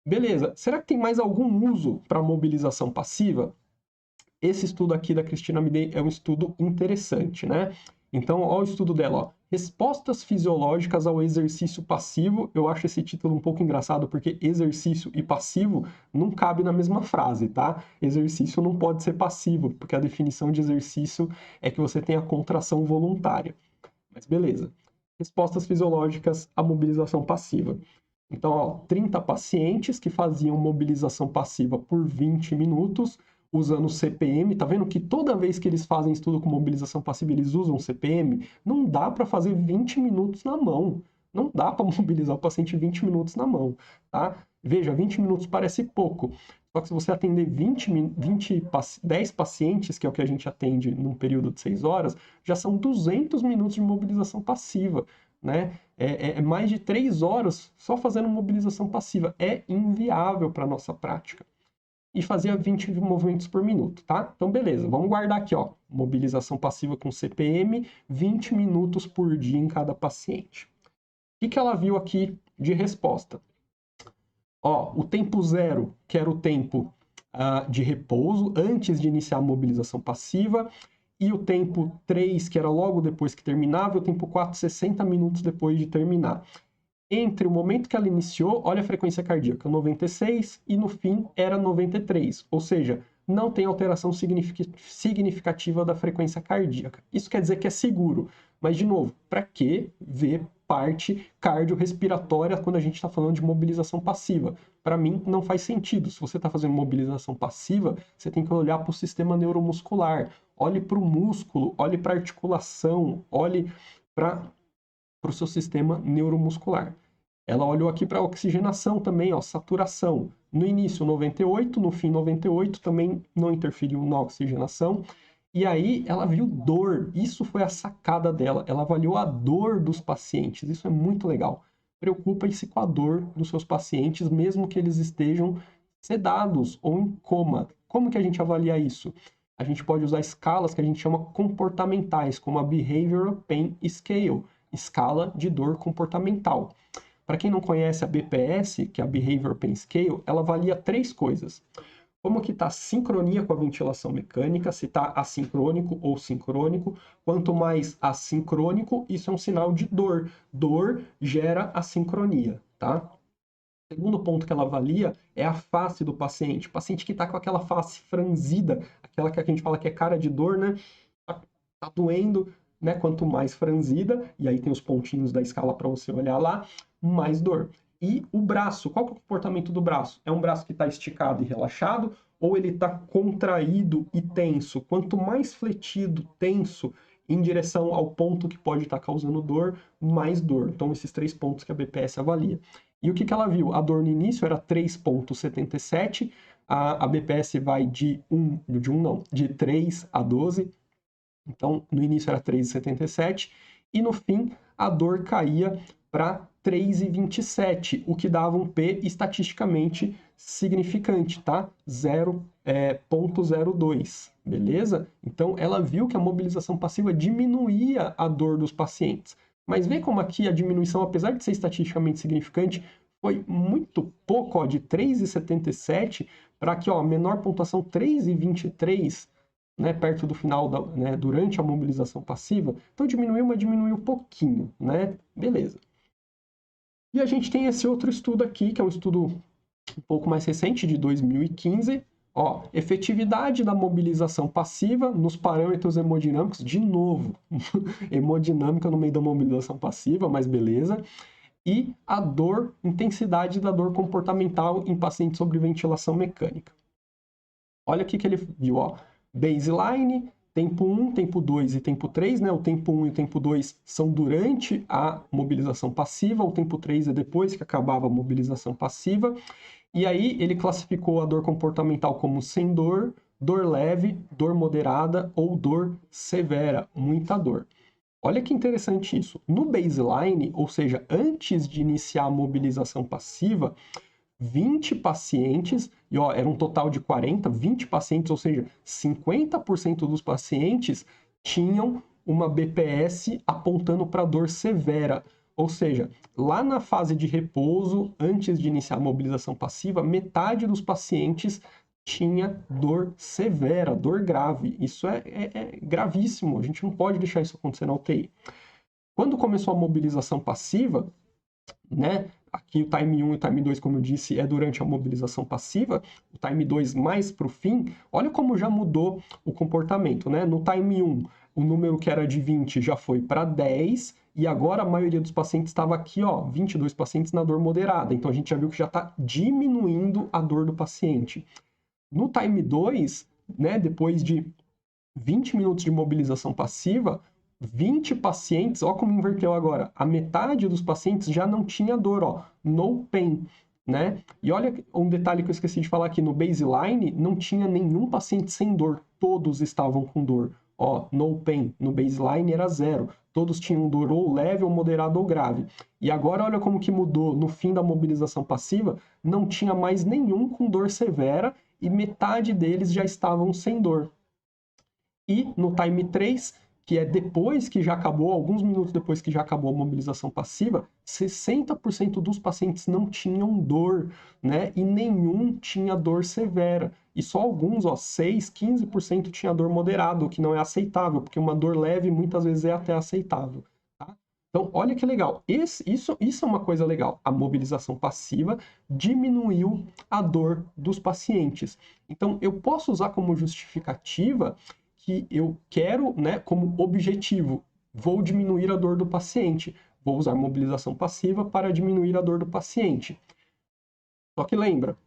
Beleza, será que tem mais algum uso para mobilização passiva? Esse estudo aqui da Cristina Midei é um estudo interessante, né? Então, olha o estudo dela, ó. Respostas fisiológicas ao exercício passivo. Eu acho esse título um pouco engraçado, porque exercício e passivo não cabe na mesma frase, tá? Exercício não pode ser passivo, porque a definição de exercício é que você tem a contração voluntária. Mas beleza. Respostas fisiológicas à mobilização passiva. Então, ó, 30 pacientes que faziam mobilização passiva por 20 minutos, usando CPM. Tá vendo que toda vez que eles fazem estudo com mobilização passiva, eles usam CPM? Não dá para fazer 20 minutos na mão. Não dá para mobilizar o paciente 20 minutos na mão, tá? Veja, 20 minutos parece pouco. Só que se você atender 10 pacientes, que é o que a gente atende num período de 6 horas, já são 200 minutos de mobilização passiva, né? É mais de 3 horas só fazendo mobilização passiva. É inviável para a nossa prática. E fazia 20 movimentos por minuto, tá? Então, beleza, vamos guardar aqui, ó. Mobilização passiva com CPM, 20 minutos por dia em cada paciente. O que ela viu aqui de resposta? Ó, o tempo 0, que era o tempo de repouso antes de iniciar a mobilização passiva, e o tempo 3, que era logo depois que terminava, e o tempo 4, 60 minutos depois de terminar. Entre o momento que ela iniciou, olha a frequência cardíaca, 96, e no fim era 93, ou seja, não tem alteração significativa da frequência cardíaca. Isso quer dizer que é seguro, mas de novo, para que ver parte cardiorrespiratória quando a gente está falando de mobilização passiva? Para mim, não faz sentido. Se você está fazendo mobilização passiva, você tem que olhar para o sistema neuromuscular, olhe para o músculo, olhe para a articulação, olhe para o seu sistema neuromuscular. Ela olhou aqui para a oxigenação também, ó, saturação. No início 98, no fim 98, também não interferiu na oxigenação. E aí ela viu dor, isso foi a sacada dela, ela avaliou a dor dos pacientes, isso é muito legal. Preocupe-se com a dor dos seus pacientes, mesmo que eles estejam sedados ou em coma. Como que a gente avalia isso? A gente pode usar escalas que a gente chama comportamentais, como a Behavioral Pain Scale, escala de dor comportamental. Para quem não conhece a BPS, que é a Behavior Pain Scale, ela avalia 3 coisas. Como que está a sincronia com a ventilação mecânica, se está assincrônico ou sincrônico. Quanto mais assincrônico, isso é um sinal de dor. Dor gera assincronia, tá? O segundo ponto que ela avalia é a face do paciente. O paciente que está com aquela face franzida, aquela que a gente fala que é cara de dor, né? Tá doendo, né? Quanto mais franzida, e aí tem os pontinhos da escala para você olhar lá, mais dor. E o braço, qual que é o comportamento do braço? É um braço que está esticado e relaxado, ou ele está contraído e tenso? Quanto mais fletido, tenso, em direção ao ponto que pode estar causando dor, mais dor. Então, esses 3 pontos que a BPS avalia. E o que ela viu? A dor no início era 3,77, a BPS vai de 3 a 12, então no início era 3,77, e no fim a dor caía para 3,27, o que dava um P estatisticamente significante, tá? 0,02, beleza? Então ela viu que a mobilização passiva diminuía a dor dos pacientes. Mas vê como aqui a diminuição, apesar de ser estatisticamente significante, foi muito pouco, ó, de 3,77 para aqui, ó, menor pontuação 3,23, né, perto do final, né, durante a mobilização passiva. Então diminuiu, mas diminuiu pouquinho, né? Beleza. E a gente tem esse outro estudo aqui, que é um estudo um pouco mais recente, de 2015, ó, efetividade da mobilização passiva nos parâmetros hemodinâmicos, de novo, hemodinâmica no meio da mobilização passiva, mas beleza, e a dor, intensidade da dor comportamental em pacientes sobre ventilação mecânica. Olha o que ele viu, ó, baseline, tempo 1, tempo 2 e tempo 3, né? O tempo 1 e o tempo 2 são durante a mobilização passiva, o tempo 3 é depois que acabava a mobilização passiva. E aí ele classificou a dor comportamental como sem dor, dor leve, dor moderada ou dor severa, muita dor. Olha que interessante isso. No baseline, ou seja, antes de iniciar a mobilização passiva, 20 pacientes, e ó, era um total de 40, 20 pacientes, ou seja, 50% dos pacientes tinham uma BPS apontando para dor severa. Ou seja, lá na fase de repouso, antes de iniciar a mobilização passiva, metade dos pacientes tinha dor severa, dor grave. Isso é gravíssimo, a gente não pode deixar isso acontecer na UTI. Quando começou a mobilização passiva, né? Aqui o time 1 e o time 2, como eu disse, é durante a mobilização passiva, o time 2 mais para o fim, olha como já mudou o comportamento, né? No time 1, o número que era de 20 já foi para 10, e agora a maioria dos pacientes estava aqui, ó, 22 pacientes na dor moderada, então a gente já viu que já está diminuindo a dor do paciente. No time 2, né, depois de 20 minutos de mobilização passiva, 20 pacientes, ó como inverteu agora, a metade dos pacientes já não tinha dor, ó, no pain, né? E olha um detalhe que eu esqueci de falar aqui, no baseline não tinha nenhum paciente sem dor, todos estavam com dor, ó, no pain, no baseline era 0, todos tinham dor ou leve, ou moderado, ou grave. E agora olha como que mudou, no fim da mobilização passiva, não tinha mais nenhum com dor severa e metade deles já estavam sem dor. E no time 3, que é depois que já acabou, alguns minutos depois que já acabou a mobilização passiva, 60% dos pacientes não tinham dor, né? E nenhum tinha dor severa. E só alguns, ó, 6, 15% tinha dor moderada, o que não é aceitável, porque uma dor leve muitas vezes é até aceitável. Tá? Então, olha que legal. Isso é uma coisa legal. A mobilização passiva diminuiu a dor dos pacientes. Então, eu posso usar como justificativa que eu quero, né, como objetivo, vou diminuir a dor do paciente, vou usar mobilização passiva para diminuir a dor do paciente. Só que lembra,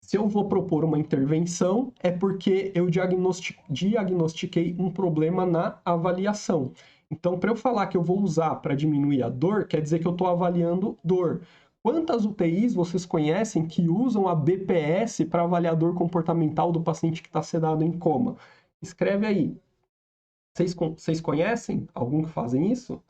se eu vou propor uma intervenção, é porque eu diagnostiquei um problema na avaliação. Então, para eu falar que eu vou usar para diminuir a dor, quer dizer que eu estou avaliando dor. Quantas UTIs vocês conhecem que usam a BPS para avaliar a dor comportamental do paciente que está sedado em coma? Escreve aí. Vocês conhecem algum que fazem isso?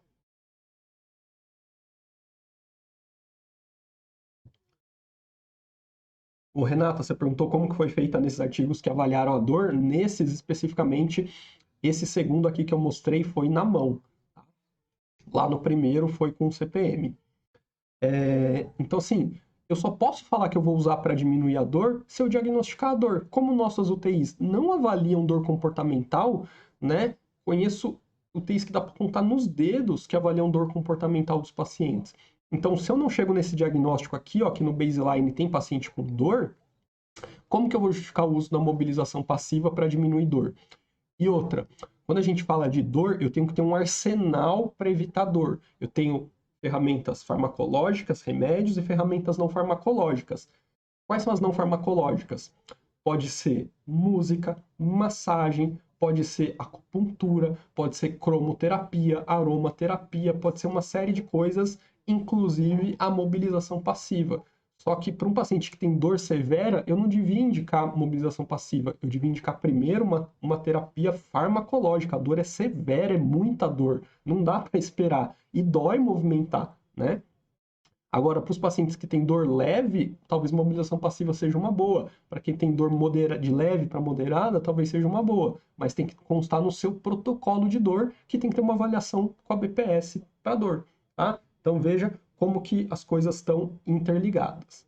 O Renata, você perguntou como que foi feita nesses artigos que avaliaram a dor. Nesses, especificamente, esse segundo aqui que eu mostrei foi na mão. Lá no primeiro foi com o CPM. Então, assim, eu só posso falar que eu vou usar para diminuir a dor se eu diagnosticar a dor. Como nossas UTIs não avaliam dor comportamental, né? Conheço UTIs que dá para contar nos dedos que avaliam dor comportamental dos pacientes. Então, se eu não chego nesse diagnóstico aqui, ó, que no baseline tem paciente com dor, como que eu vou justificar o uso da mobilização passiva para diminuir dor? E outra, quando a gente fala de dor, eu tenho que ter um arsenal para evitar dor. Eu tenho ferramentas farmacológicas, remédios e ferramentas não farmacológicas. Quais são as não farmacológicas? Pode ser música, massagem, pode ser acupuntura, pode ser cromoterapia, aromaterapia, pode ser uma série de coisas, inclusive a mobilização passiva. Só que para um paciente que tem dor severa, eu não devia indicar mobilização passiva, eu devia indicar primeiro uma terapia farmacológica. A dor é severa, é muita dor, não dá para esperar e dói movimentar, né? Agora, para os pacientes que têm dor leve, talvez mobilização passiva seja uma boa. Para quem tem dor de leve para moderada, talvez seja uma boa. Mas tem que constar no seu protocolo de dor, que tem que ter uma avaliação com a BPS para dor. Tá? Então veja como que as coisas estão interligadas.